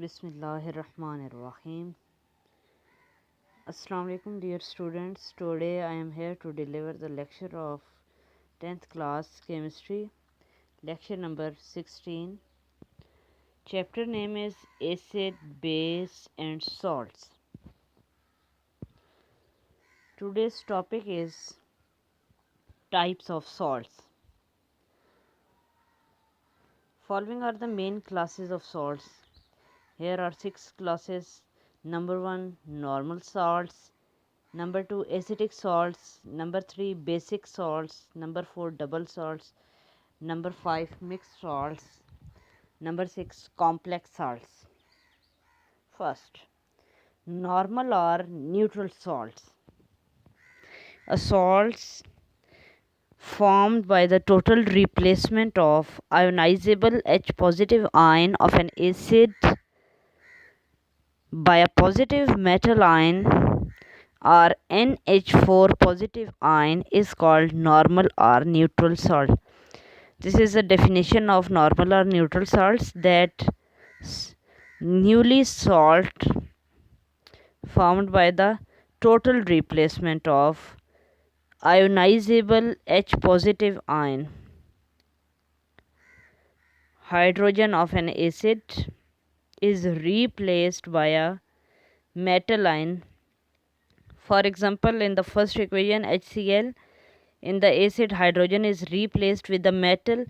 Bismillahirrahmanirrahim. Assalamu alaikum dear students. Today I am here to deliver the lecture of 10th class chemistry, lecture number 16. Chapter name is acid, base and salts. Today's topic is types of salts. Following are the main classes of salts. Here are 6 classes. Number 1, normal salts. Number 2, acidic salts. Number 3, basic salts. Number 4, double salts. Number 5, mixed salts. Number 6, complex salts. First, normal or neutral salts. A salts formed by the total replacement of ionizable H positive ion of an acid by a positive metal ion or NH4 positive ion is called normal or neutral salt. This is a definition of normal or neutral salts, that newly salt formed by the total replacement of ionizable H positive ion hydrogen of an acid is replaced by a metal ion. For example, in the first equation HCl, in the acid hydrogen is replaced with the metal.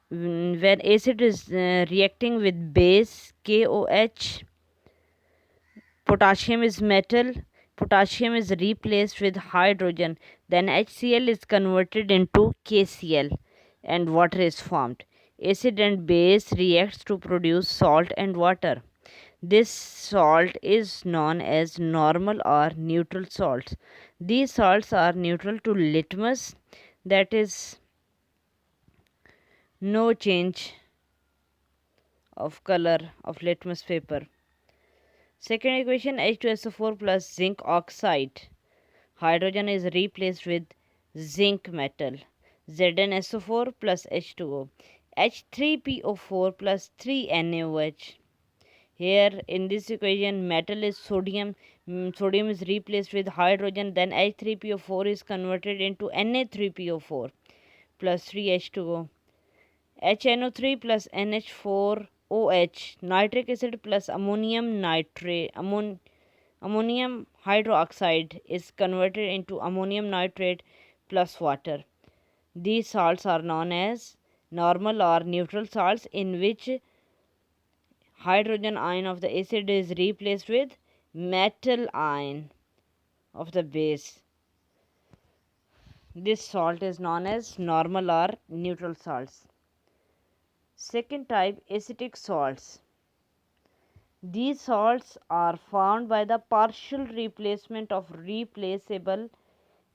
When acid is reacting with base KOH, potassium is metal, potassium is replaced with hydrogen, then HCl is converted into KCl and water is formed. Acid and base reacts to produce salt and water. This salt is known as normal or neutral salts. These salts are neutral to litmus, that is no change of color of litmus paper. Second equation, H2SO4 plus zinc oxide. Hydrogen is replaced with zinc metal. ZnSO4 plus H2O. H3PO4 plus 3NaOH. Here in this equation, metal is sodium. Sodium is replaced with hydrogen. Then H3PO4 is converted into Na3PO4 plus 3H2O. HNO3 plus NH4OH. Nitric acid plus ammonium nitrate. Ammonium hydroxide is converted into ammonium nitrate plus water. These salts are known as normal or neutral salts, in which hydrogen ion of the acid is replaced with metal ion of the base. This salt is known as normal or neutral salts. Second type, acidic salts. These salts are formed by the partial replacement of replaceable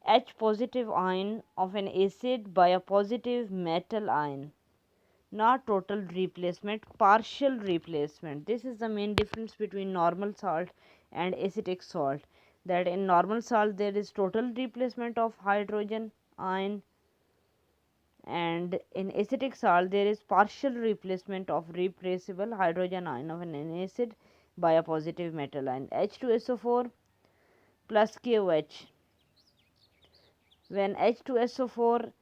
H positive ion of an acid by a positive metal ion. Not total replacement, partial replacement. This is the main difference between normal salt and acidic salt, that in normal salt there is total replacement of hydrogen ion, and in acidic salt there is partial replacement of replaceable hydrogen ion of an acid by a positive metal ion. H2SO4 plus KOH. When H2SO4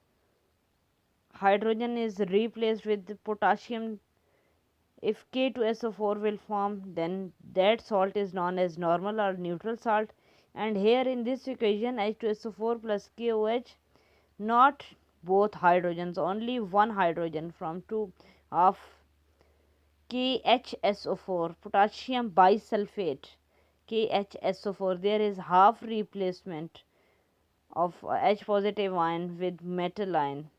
hydrogen is replaced with potassium, if K2SO4 will form, then that salt is known as normal or neutral salt. And here in this equation, H2SO4 plus KOH, not both hydrogens, only one hydrogen from 2 of KHSO4, potassium bisulfate, KHSO4, there is half replacement of H positive ion with metal ion.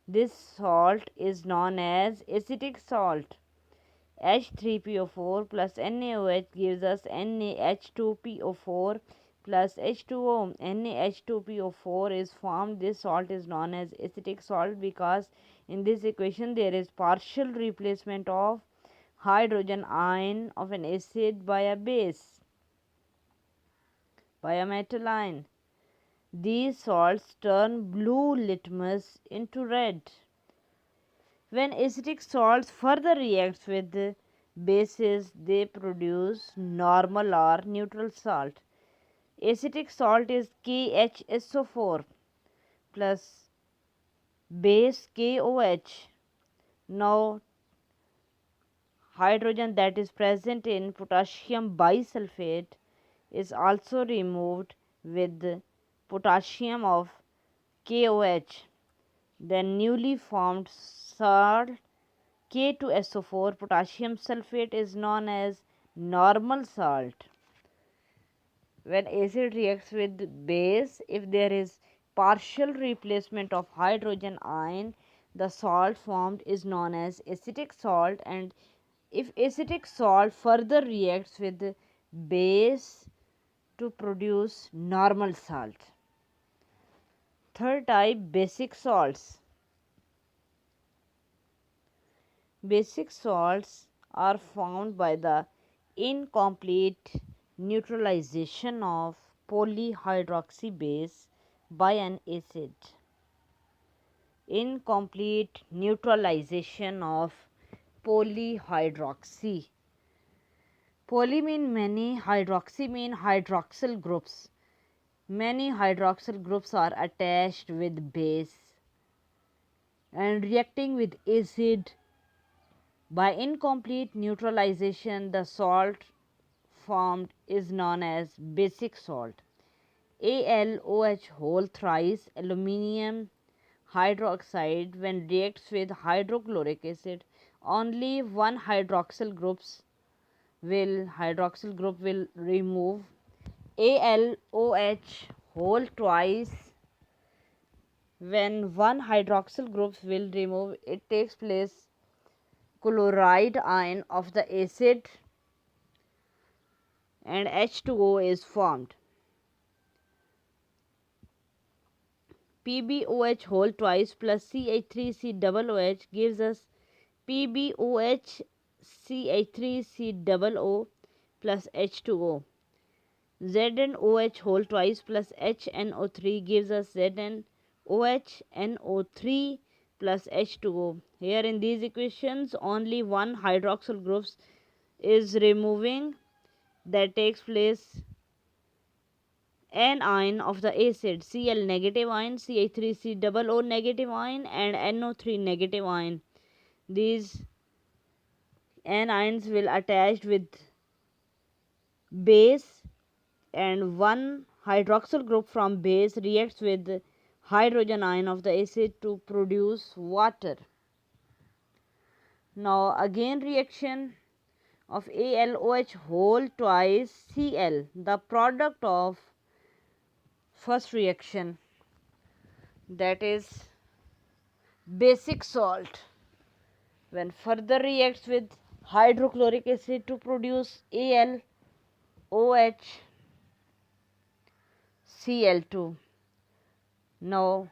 This salt is known as acidic salt. H3PO4 plus NaOH gives us NaH2PO4 plus H2O. NaH2PO4 is formed. This salt is known as acidic salt because in this equation there is partial replacement of hydrogen ion of an acid by a base, by a metal ion. These salts turn blue litmus into red. When acidic salts further reacts with bases, they produce normal or neutral salt. Acetic salt is KHSO4 plus base KOH. Now, hydrogen that is present in potassium bisulfate is also removed with potassium of KOH. The newly formed salt K2SO4 potassium sulfate is known as normal salt. When acid reacts with base, if there is partial replacement of hydrogen ion, the salt formed is known as acetic salt, and if acetic salt further reacts with base to produce normal salt. Third type, basic salts. Basic salts are formed by the incomplete neutralization of polyhydroxy base by an acid. Incomplete neutralization of polyhydroxy. Poly mean many, hydroxy mean hydroxyl groups. Many hydroxyl groups are attached with base and reacting with acid. By incomplete neutralization, the salt formed is known as basic salt. AlOH whole thrice aluminium hydroxide when reacts with hydrochloric acid, only one hydroxyl group will remove. AlOH whole twice, when one hydroxyl group will remove, it takes place chloride ion of the acid and H2O is formed. PbOH whole twice plus CH3COOH gives us PbOH CH3COO plus H2O. ZnOH whole twice plus HNO3 gives us ZnOH NO3 plus H2O. Here in these equations only one hydroxyl group is removing, that takes place anion of the acid, Cl negative ion, CH3COO negative ion and NO3 negative ion. These anions will attach with base and one hydroxyl group from base reacts with hydrogen ion of the acid to produce water. Now again reaction of AlOH whole twice Cl, the product of first reaction, that is basic salt, when further reacts with hydrochloric acid to produce AlOH Cl2. Now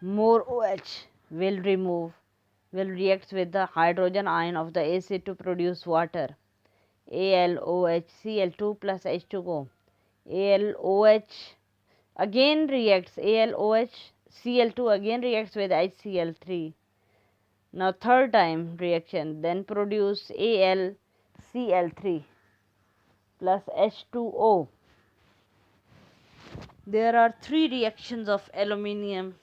more OH will react with the hydrogen ion of the acid to produce water, AlOH Cl2 plus H2O. AlOH again reacts, AlOH Cl2 again reacts with HCl3. Now third time reaction, then produce AlCl3 plus H2O. There are three reactions of aluminium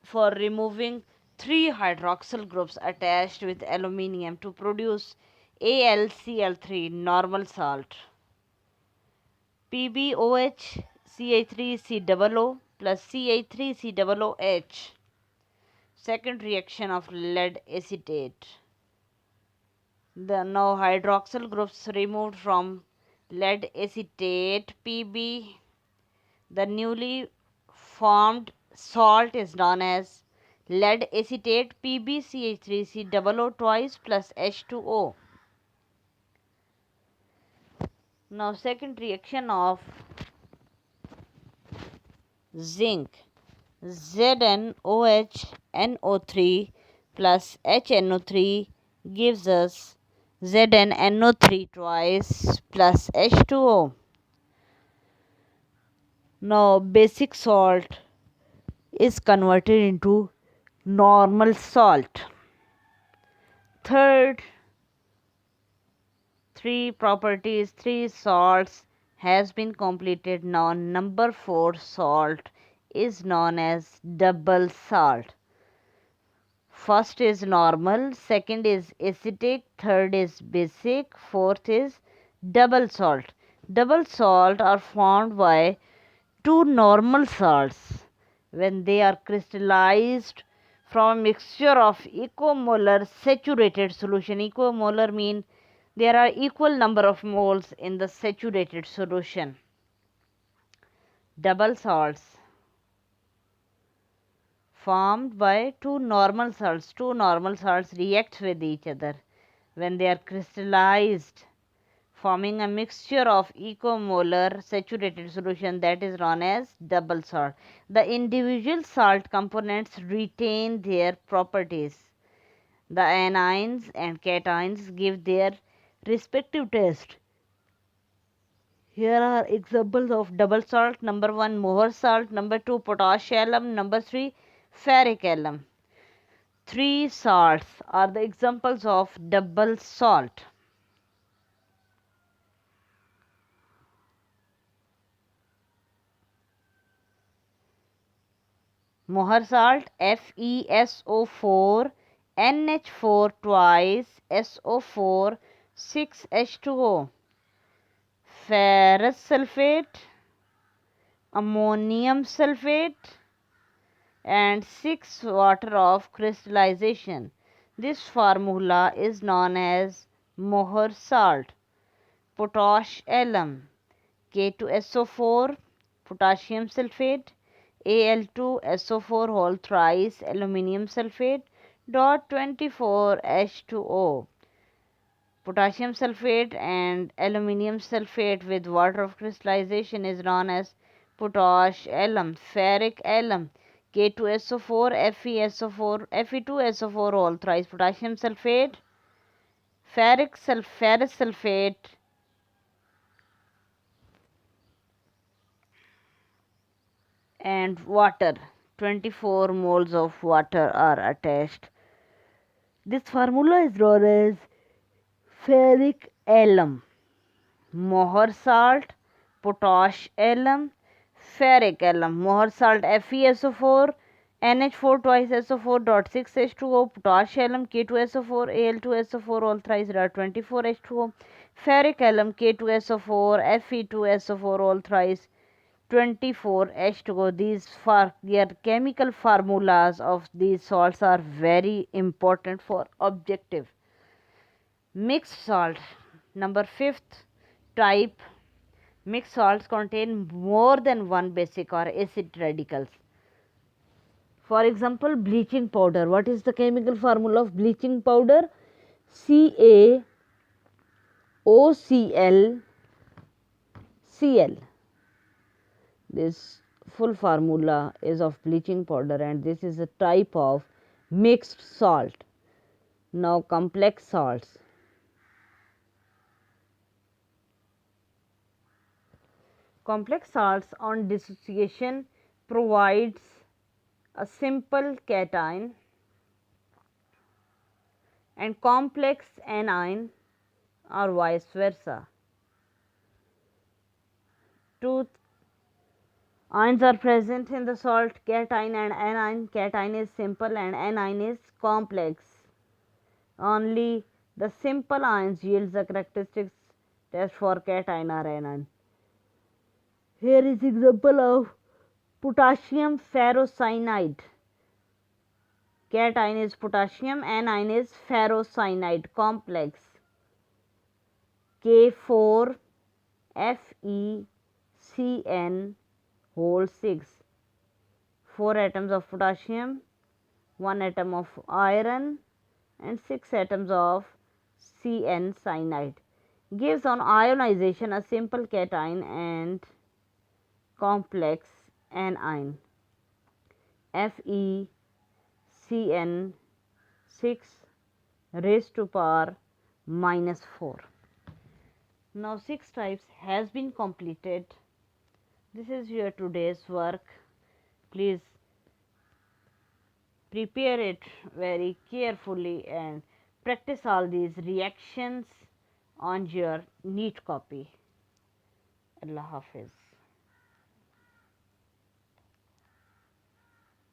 for removing three hydroxyl groups attached with aluminium to produce AlCl3 normal salt. PbOH CH3COO plus CH3COOH. Second reaction of lead acetate. The now hydroxyl groups removed from lead acetate Pb. The newly formed salt is known as lead acetate PbCH3COO twice plus H2O. Now second reaction of zinc, ZnOH plus HNO3 gives us ZnNO3 twice plus H2O. Now basic salt is converted into normal salt. Third 3 properties, 3 salts has been completed. Now number 4 salt is known as double salt. First is normal, second is acidic, third is basic, fourth is double salt. Double salt are formed by two normal salts when they are crystallized from a mixture of equimolar saturated solution. Equimolar mean there are equal number of moles in the saturated solution. Double salts formed by two normal salts. Two normal salts react with each other when they are crystallized, forming a mixture of equimolar saturated solution that is known as double salt. The individual salt components retain their properties. The anions and cations give their respective taste. Here are examples of double salt. Number 1 Mohr salt, number 2 potash alum, number 3 ferric alum. 3 salts are the examples of double salt. Mohr salt FeSO4 NH4 twice SO4 6H2O. Ferrous sulfate, ammonium sulfate and 6 water of crystallization. This formula is known as Mohr salt. Potash alum K2SO4 potassium sulfate Al2SO4 whole thrice aluminium sulfate dot 24H2O. Potassium sulfate and aluminium sulfate with water of crystallization is known as potash alum. Ferric alum K2SO4 FeSO4 Fe2SO4 whole thrice potassium sulfate ferrous sulfate and water. 24 moles of water are attached. This formula is known as ferric alum. Mohr salt, potash alum, ferric alum. Mohr salt FeSO4 NH4 twice SO4 dot 6H2O. Potash alum K2SO4 Al2SO4 all thrice dot 24H2O. Ferric alum K2SO4 Fe2SO4 all thrice 24H2O. Their chemical formulas of these salts are very important for objective. Mixed salt. Number 5th type. Mixed salts contain more than one basic or acid radicals. For example, bleaching powder. What is the chemical formula of bleaching powder? CaOCl Cl. This full formula is of bleaching powder and this is a type of mixed salt. Now complex salts. Complex salts on dissociation provides a simple cation and complex anion or vice versa. Two ions are present in the salt, cation and anion. Cation is simple and anion is complex. Only the simple ions yields the characteristics test for cation or anion. Here is example of potassium ferrocyanide. Cation is potassium, anion is ferrocyanide complex. K4 FeCN whole 6. 4 atoms of potassium, 1 atom of iron and 6 atoms of CN cyanide. Gives on ionization a simple cation and complex anion. FeCN 6 raised to power -4. Now 6 types has been completed. This is your today's work. Please prepare it very carefully and practice all these reactions on your neat copy. Allah Hafiz.